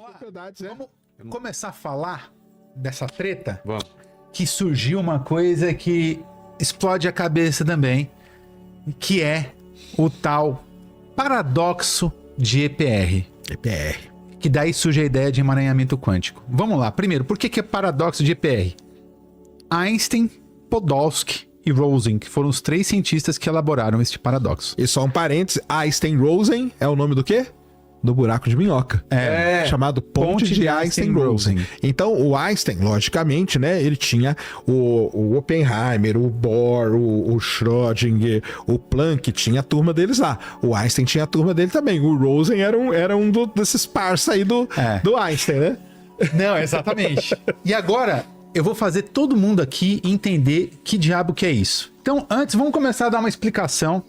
propriedades, né? Vamos começar a falar dessa treta? Vamos. Que surgiu uma coisa que explode a cabeça também, que é o tal paradoxo de EPR. EPR. Que daí surge a ideia de emaranhamento quântico. Vamos lá. Primeiro, por que é paradoxo de EPR? Einstein, Podolsky e Rosen, que foram os 3 cientistas que elaboraram este paradoxo. E só um parênteses, Einstein-Rosen é o nome do quê? Do buraco de minhoca. Chamado Ponte de Einstein-Rosen. Então, o Einstein, logicamente, né, ele tinha o Oppenheimer, o Bohr, o Schrödinger, o Planck, tinha a turma deles lá. O Einstein tinha a turma dele também. O Rosen era um desses parça aí do Einstein, né? Não, exatamente. E agora, eu vou fazer todo mundo aqui entender que diabo que é isso. Então, antes, vamos começar a dar uma explicação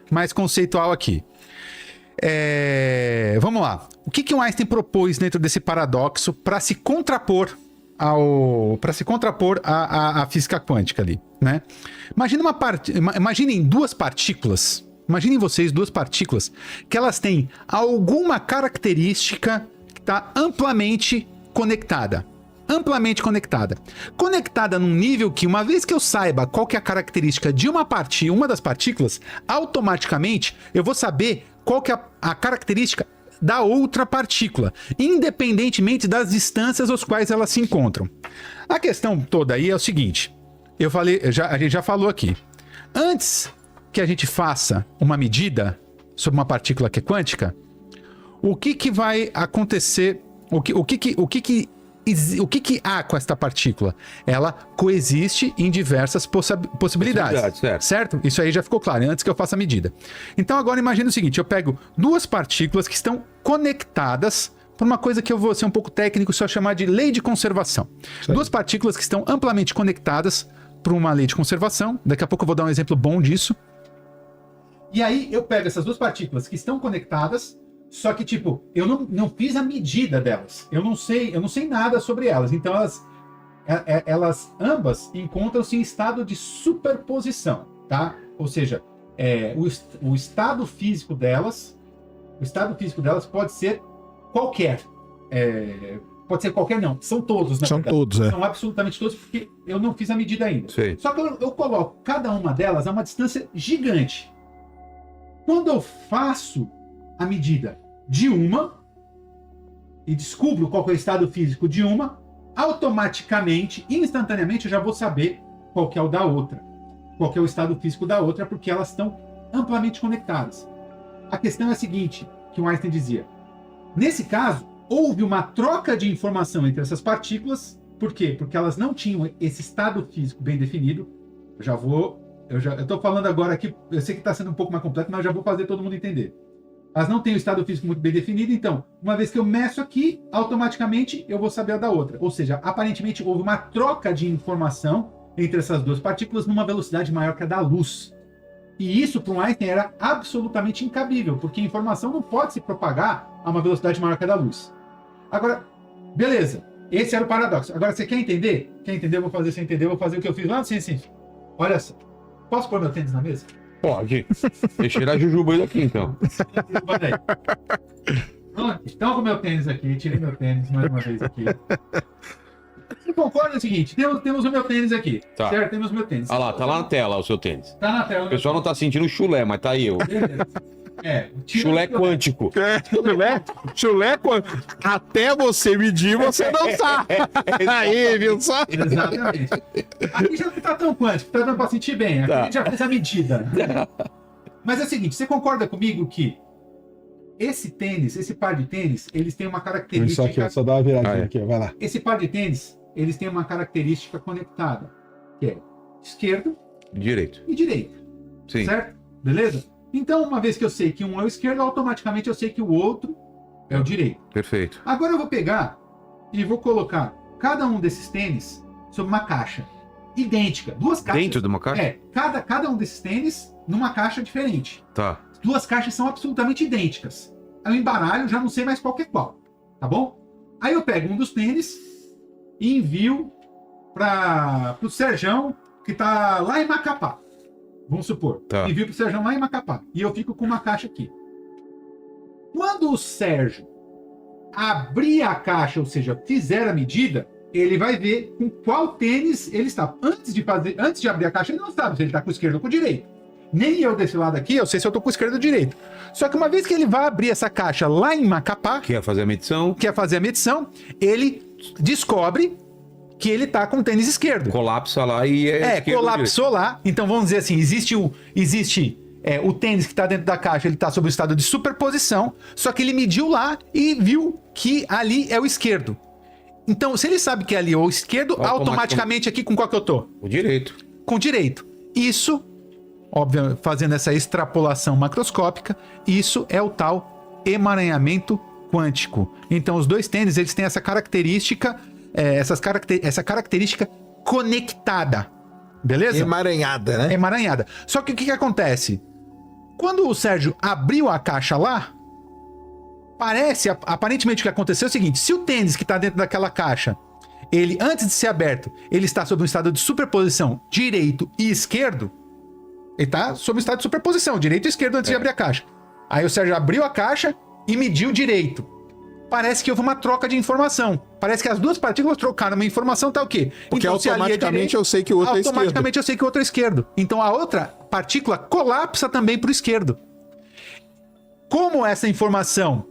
mais conceitual aqui. Vamos lá. O que o Einstein propôs dentro desse paradoxo para se contrapor à física quântica ali, né? Imaginem duas partículas. Imaginem vocês duas partículas que elas têm alguma característica que está amplamente conectada. Conectada num nível que, uma vez que eu saiba qual que é a característica de uma das partículas, automaticamente eu vou saber qual que é a característica da outra partícula, independentemente das distâncias aos quais elas se encontram. A questão toda aí é o seguinte, a gente já falou aqui. Antes que a gente faça uma medida sobre uma partícula que é quântica, o que vai acontecer, o que há com esta partícula? Ela coexiste em diversas possibilidades, certo? Isso aí já ficou claro, antes que eu faça a medida. Então agora imagina o seguinte, eu pego duas partículas que estão conectadas por uma coisa que eu vou ser um pouco técnico, só chamar de lei de conservação. Duas partículas que estão amplamente conectadas por uma lei de conservação, daqui a pouco eu vou dar um exemplo bom disso. E aí eu pego essas duas partículas que estão conectadas, só que, tipo, eu não fiz a medida delas. Eu não sei nada sobre elas. Então, elas ambas encontram-se em estado de superposição, tá? Ou seja, o estado físico delas pode ser qualquer. Pode ser qualquer, não. São todos, na verdade. Todos, São absolutamente todos, porque eu não fiz a medida ainda. Sim. Só que eu coloco cada uma delas a uma distância gigante. Quando eu faço a medida de uma e descubro qual é o estado físico de uma, automaticamente, instantaneamente, eu já vou saber qual que é o da outra, qual que é o estado físico da outra, porque elas estão amplamente conectadas. A questão é a seguinte, que o Einstein dizia, nesse caso, houve uma troca de informação entre essas partículas. Por quê? Porque elas não tinham esse estado físico bem definido. Eu estou falando agora aqui, eu sei que está sendo um pouco mais complexo, mas eu já vou fazer todo mundo entender. Elas não têm o estado físico muito bem definido, então, uma vez que eu meço aqui, automaticamente eu vou saber a da outra. Ou seja, aparentemente houve uma troca de informação entre essas duas partículas numa velocidade maior que a da luz. E isso, para um Einstein, era absolutamente incabível, porque a informação não pode se propagar a uma velocidade maior que a da luz. Agora, beleza, esse era o paradoxo. Agora, você quer entender? Quer entender? Eu vou fazer você entender, eu vou fazer o que eu fiz lá no Ciência. Olha só, posso pôr meu tênis na mesa? Pode. Deixa eu tirar a jujuba daqui, então. Então, com o meu tênis aqui, tirei meu tênis mais uma vez aqui. Você concorda o seguinte, temos o meu tênis aqui, tá. Certo? Temos o meu tênis. Olha lá, tá lá na tela o seu tênis. Tá na tela. O pessoal não tá sentindo chulé, mas tá aí eu. Beleza. Chulé quântico. Chulé quântico. Até você medir, você não sabe. Aí, viu só? Exatamente. Aqui já não tá tão quântico, tá dando pra sentir bem. Aqui a gente já fez a medida. Mas é o seguinte, você concorda comigo que esse par de tênis, eles têm uma característica... Isso aqui, só dá uma viradinha aqui, vai lá. Esse par de tênis, eles têm uma característica conectada, que é esquerdo Direito. e direita. Sim. Certo? Beleza? Então, uma vez que eu sei que um é o esquerdo, automaticamente eu sei que o outro é o direito. Perfeito. Agora eu vou pegar e vou colocar cada um desses tênis sobre uma caixa idêntica. Duas caixas. Dentro de uma caixa? Cada um desses tênis numa caixa diferente. Tá. Duas caixas são absolutamente idênticas. Aí eu embaralho, já não sei mais qual que é qual. Tá bom? Aí eu pego um dos tênis e envio para o Serjão, que tá lá em Macapá. Vamos supor. Tá. Envio pro Serjão lá em Macapá. E eu fico com uma caixa aqui. Quando o Sérgio abrir a caixa, ou seja, fizer a medida, ele vai ver com qual tênis ele está. Antes de abrir a caixa, ele não sabe se ele está com o esquerdo ou com o direito. Nem eu desse lado aqui, eu sei se eu estou com o esquerdo ou direito. Só que uma vez que ele vai abrir essa caixa lá em Macapá, Quer fazer a medição? ele descobre que ele está com o tênis esquerdo. Colapsa lá e esquerdo, Colapsou lá. Então vamos dizer assim, existe o tênis que está dentro da caixa, ele está sob o estado de superposição, só que ele mediu lá e viu que ali é o esquerdo. Então, se ele sabe que ali é o esquerdo, automaticamente aqui com qual que eu tô? O direito. Com o direito. Isso, óbvio, fazendo essa extrapolação macroscópica, isso é o tal emaranhamento quântico. Então, os dois tênis, eles têm essa característica, essa característica conectada. Beleza? Emaranhada, né? Emaranhada. Só que o que acontece? Quando o Sérgio abriu a caixa lá, aparentemente o que aconteceu é o seguinte: se o tênis que está dentro daquela caixa, ele, antes de ser aberto, ele está sob um estado de superposição direito e esquerdo, ele está sob um estado de superposição, direito e esquerdo antes de abrir a caixa. Aí o Sérgio abriu a caixa e mediu direito. Parece que houve uma troca de informação. Parece que as duas partículas trocaram uma informação, tá o quê? Porque então, automaticamente eu sei que o outro é esquerdo. Automaticamente eu sei que o outro é esquerdo. Então a outra partícula colapsa também para o esquerdo. Como essa informação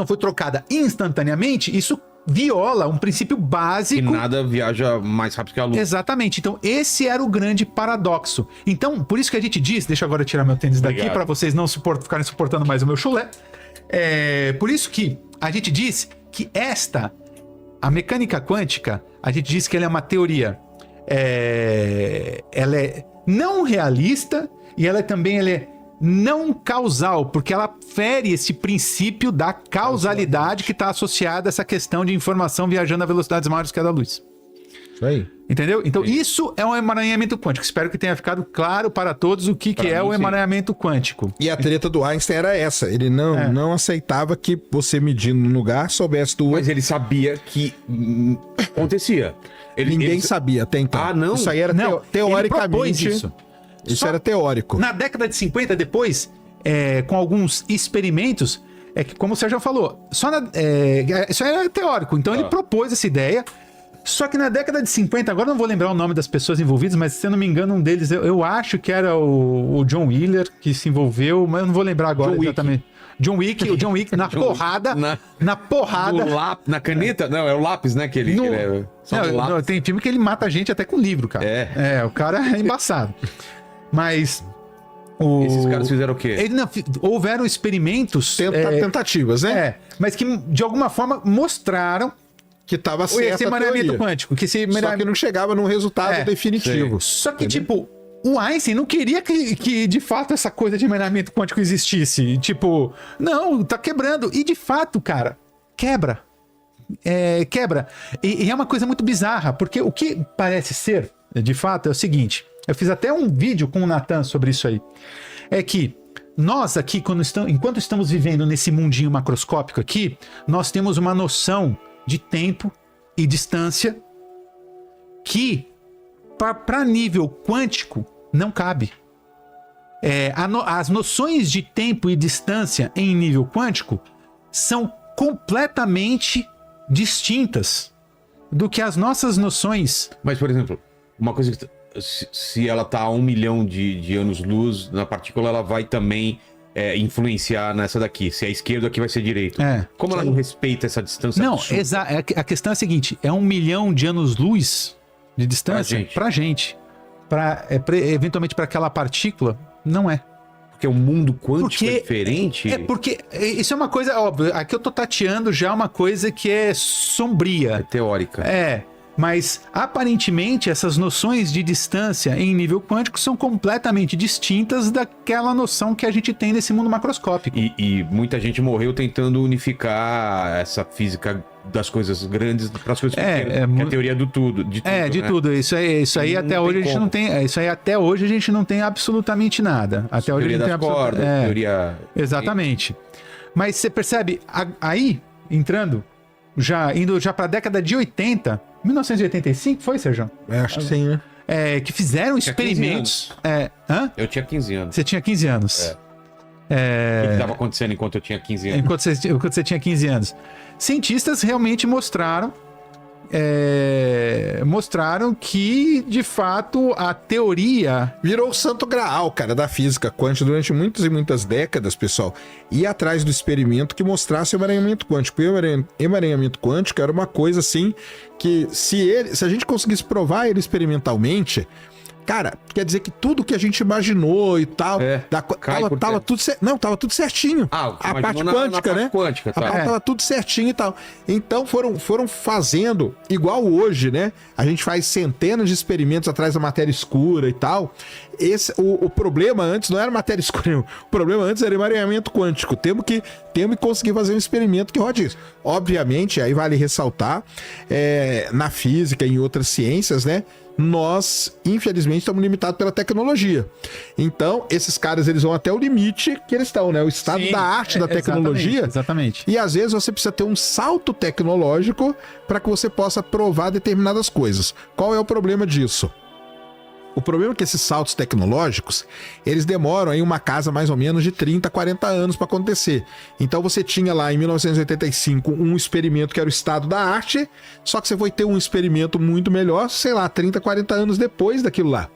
foi trocada instantaneamente, isso viola um princípio básico. E nada viaja mais rápido que a luz. Exatamente. Então, esse era o grande paradoxo. Então, por isso que a gente diz, deixa eu agora tirar meu tênis daqui para vocês não ficarem suportando mais o meu chulé. Por isso que a gente diz que a mecânica quântica, a gente diz que ela é uma teoria, ela é não realista e ela é não causal, porque ela fere esse princípio da causalidade que está associada a essa questão de informação viajando a velocidades maiores que a da luz. Isso aí. Entendeu? Então, isso é um emaranhamento quântico. Espero que tenha ficado claro para todos o que é o emaranhamento quântico. E a treta do Einstein era essa. Ele não aceitava que você medindo no lugar soubesse do outro. Mas ele sabia que acontecia. Ninguém sabia até então. Ah, não? Isso aí era teoricamente. Isso era teórico. Na década de 50, depois, com alguns experimentos, que como o Sérgio falou, isso era teórico. Então ele propôs essa ideia. Só que na década de 50, agora não vou lembrar o nome das pessoas envolvidas, mas se eu não me engano, um deles, eu acho que era o John Wheeler que se envolveu, mas eu não vou lembrar agora exatamente. John Wick na porrada. Na porrada. Na caneta? Não, é o lápis, né? Tem filme que ele mata a gente até com livro, cara. O cara é embaçado. Mas. Esses caras fizeram o quê? Houveram experimentos. Tentativas, né? Mas que de alguma forma mostraram que estava certo esse emaranhamento quântico. Só que não chegava num resultado definitivo. Só que, tipo, o Einstein não queria que de fato essa coisa de emaranhamento quântico existisse. Tipo, não, tá quebrando. E de fato, cara, quebra. Quebra. E é uma coisa muito bizarra, porque o que parece ser, de fato, é o seguinte. Eu fiz até um vídeo com o Nathan sobre isso aí. É que nós aqui, enquanto estamos vivendo nesse mundinho macroscópico aqui, nós temos uma noção de tempo e distância que para nível quântico não cabe. As noções de tempo e distância em nível quântico são completamente distintas do que as nossas noções. Mas, por exemplo, uma coisa que se ela está a 1 milhão de anos-luz na partícula, ela vai também influenciar nessa daqui. Se é esquerdo, aqui vai ser direito. Como ela não respeita essa distância? Não, a questão é a seguinte: é 1 milhão de anos-luz de distância pra gente. Eventualmente para aquela partícula, não é. Porque o mundo quântico é diferente? Porque isso é uma coisa óbvia. Aqui eu tô tateando já uma coisa que é sombria. É teórica. Mas aparentemente essas noções de distância em nível quântico são completamente distintas daquela noção que a gente tem nesse mundo macroscópico. E muita gente morreu tentando unificar essa física das coisas grandes para as coisas pequenas, que é a teoria do tudo, de tudo. Tudo. Isso aí até hoje a gente não tem. Isso aí até hoje a gente não tem absolutamente nada. Até hoje a gente tem cordas, teoria. Exatamente. Mas você percebe aí indo já para a década de 80. 1985 foi, Sérgio? Acho que sim, né? Que fizeram experimentos. Eu tinha 15 anos. Você tinha 15 anos. O que estava acontecendo enquanto eu tinha 15 anos? Enquanto você tinha 15 anos. Cientistas realmente mostraram que, de fato, a teoria... Virou o santo graal, cara, da física quântica durante muitas e muitas décadas, pessoal. Ir atrás do experimento que mostrasse o emaranhamento quântico. E o emaranhamento quântico era uma coisa, assim, que se a gente conseguisse provar ele experimentalmente... Cara, quer dizer que tudo que a gente imaginou e tal, tava tudo certinho. A parte quântica, né? Quântica, tá. A parte tava tudo certinho e tal. Então foram fazendo, igual hoje, né? A gente faz centenas de experimentos atrás da matéria escura e tal. O problema antes não era matéria escura, o problema antes era emaranhamento quântico. Temos que conseguir fazer um experimento que rode isso. Obviamente, aí vale ressaltar, na física e em outras ciências, né? Nós, infelizmente, estamos limitados pela tecnologia. Então, esses caras, eles vão até o limite que eles estão, né? O estado da arte da tecnologia. Exatamente. E, às vezes, você precisa ter um salto tecnológico para que você possa provar determinadas coisas. Qual é o problema disso? O problema é que esses saltos tecnológicos, eles demoram em uma casa mais ou menos de 30, 40 anos para acontecer. Então você tinha lá em 1985 um experimento que era o estado da arte, só que você foi ter um experimento muito melhor, sei lá, 30, 40 anos depois daquilo lá.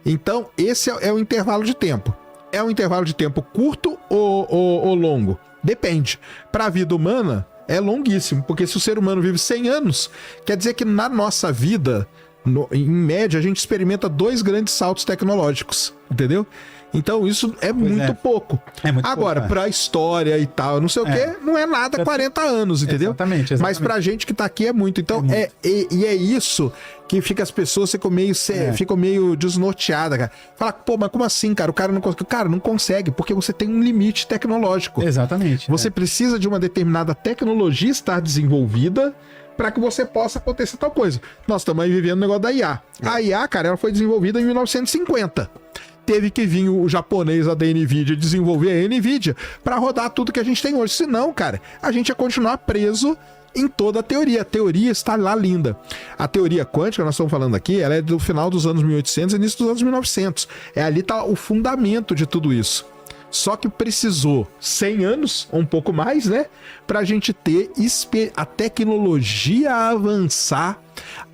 Então esse é o intervalo de tempo. É um intervalo de tempo curto ou longo? Depende. Para a vida humana é longuíssimo, porque se o ser humano vive 100 anos, quer dizer que na nossa vida... em média, a gente experimenta 2 grandes saltos tecnológicos, entendeu? Então isso é muito pouco. Agora, pra história e tal, não sei o quê, não é nada 40 anos, entendeu? Exatamente. Mas pra gente que tá aqui é muito. Então, é isso que fica as pessoas ficam meio desnorteadas, cara. Fala, pô, mas como assim, cara? O cara não consegue. Cara, não consegue, porque você tem um limite tecnológico. Exatamente. Você precisa de uma determinada tecnologia estar desenvolvida para que você possa acontecer tal coisa. Nós estamos aí vivendo o negócio da IA. A IA, cara, ela foi desenvolvida em 1950. Teve que vir o japonês da NVIDIA desenvolver a NVIDIA para rodar tudo que a gente tem hoje. Senão, cara, a gente ia continuar preso em toda a teoria. A teoria está lá linda. A teoria quântica, nós estamos falando aqui, ela é do final dos anos 1800 e início dos anos 1900. Ali está o fundamento de tudo isso. Só que precisou 100 anos, ou um pouco mais, né? Pra gente ter a tecnologia avançar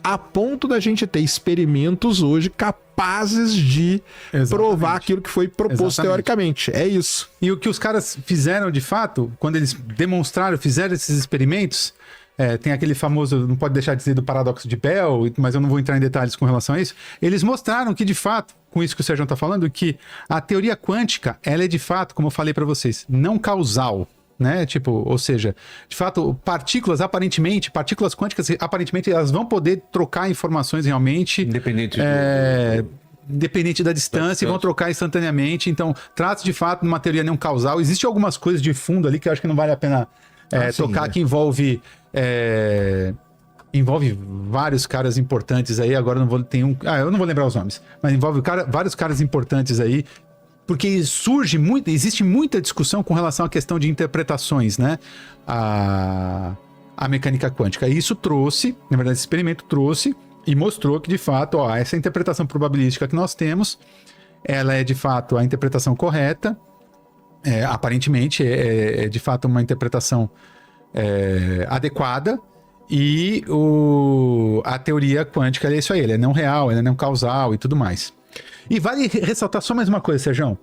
a ponto da gente ter experimentos hoje capazes de provar aquilo que foi proposto teoricamente. É isso. E o que os caras fizeram de fato, quando eles fizeram esses experimentos, tem aquele famoso, não pode deixar de dizer, do paradoxo de Bell, mas eu não vou entrar em detalhes com relação a isso. Eles mostraram que, de fato, com isso que o Sérgio está falando, que a teoria quântica, ela é, de fato, como eu falei para vocês, não causal, né? Tipo, ou seja, de fato, partículas quânticas, aparentemente, elas vão poder trocar informações realmente... Independente da distância, e vão trocar instantaneamente. Então, trata-se, de fato, de uma teoria não causal. Existem algumas coisas de fundo ali que eu acho que não vale a pena tocar, que envolve vários caras importantes aí. Agora eu não vou lembrar os nomes, mas envolve vários caras importantes aí, porque existe muita discussão com relação à questão de interpretações, né? A mecânica quântica. E isso trouxe, na verdade, esse experimento trouxe e mostrou que, de fato, essa interpretação probabilística que nós temos, ela é, de fato, a interpretação correta. Aparentemente, é de fato uma interpretação adequada. E a teoria quântica é isso aí, ela é não real, ela é não causal e tudo mais. E vale ressaltar só mais uma coisa, Sérgio.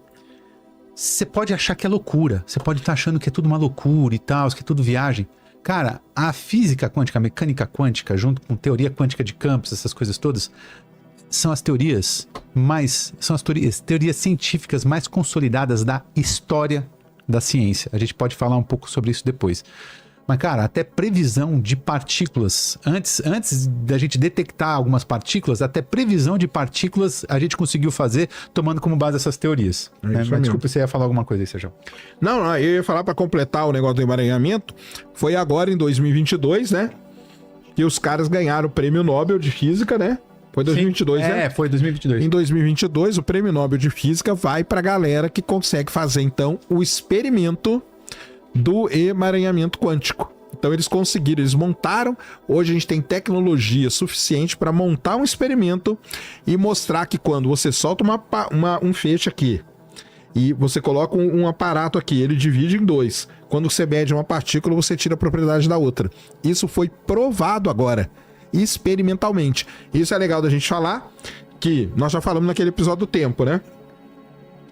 Você pode achar que é loucura, você pode estar achando que é tudo uma loucura e tal, que é tudo viagem. Cara, a física quântica, a mecânica quântica, junto com teoria quântica de campos, essas coisas todas, são as teorias científicas mais consolidadas da história da ciência. A gente pode falar um pouco sobre isso depois. Mas, cara, até previsão de partículas, antes da gente detectar algumas partículas, até previsão de partículas a gente conseguiu fazer tomando como base essas teorias. Mas desculpa, você ia falar alguma coisa aí, Sérgio. Não, eu ia falar para completar o negócio do emaranhamento. Foi agora, em 2022, né? Que os caras ganharam o Prêmio Nobel de Física, né? Foi 2022, né? Foi 2022. Em 2022, o Prêmio Nobel de Física vai pra galera que consegue fazer, então, o experimento do emaranhamento quântico. Então eles conseguiram, eles montaram. Hoje a gente tem tecnologia suficiente para montar um experimento e mostrar que quando você solta um feixe aqui E você coloca um aparato aqui, ele divide em dois. Quando você mede uma partícula, você tira a propriedade da outra. Isso foi provado agora, experimentalmente. Isso é legal da gente falar, que nós já falamos naquele episódio do tempo, né?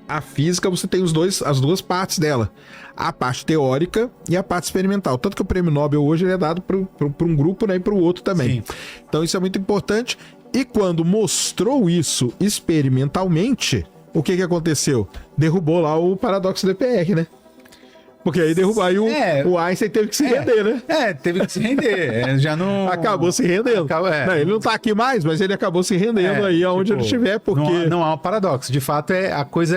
A física, você tem as duas partes dela. A parte teórica e a parte experimental. Tanto que o prêmio Nobel hoje ele é dado para um grupo, né, e para o outro também. Sim. Então isso é muito importante. E quando mostrou isso experimentalmente, o que aconteceu? Derrubou lá o paradoxo do EPR, né? Porque aí o Einstein teve que se render, né? Teve que se render. Já não... Acabou se rendendo. Não, ele não tá aqui mais, mas ele acabou se rendendo aí aonde ele estiver, porque... Não há um paradoxo. De fato, a coisa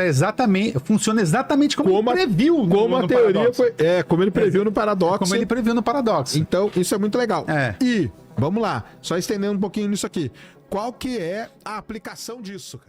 funciona exatamente como ele previu como a teoria paradoxo. Como ele previu no paradoxo. Como ele previu no paradoxo. Então, isso é muito legal. E, vamos lá, só estendendo um pouquinho nisso aqui. Qual que é a aplicação disso, cara?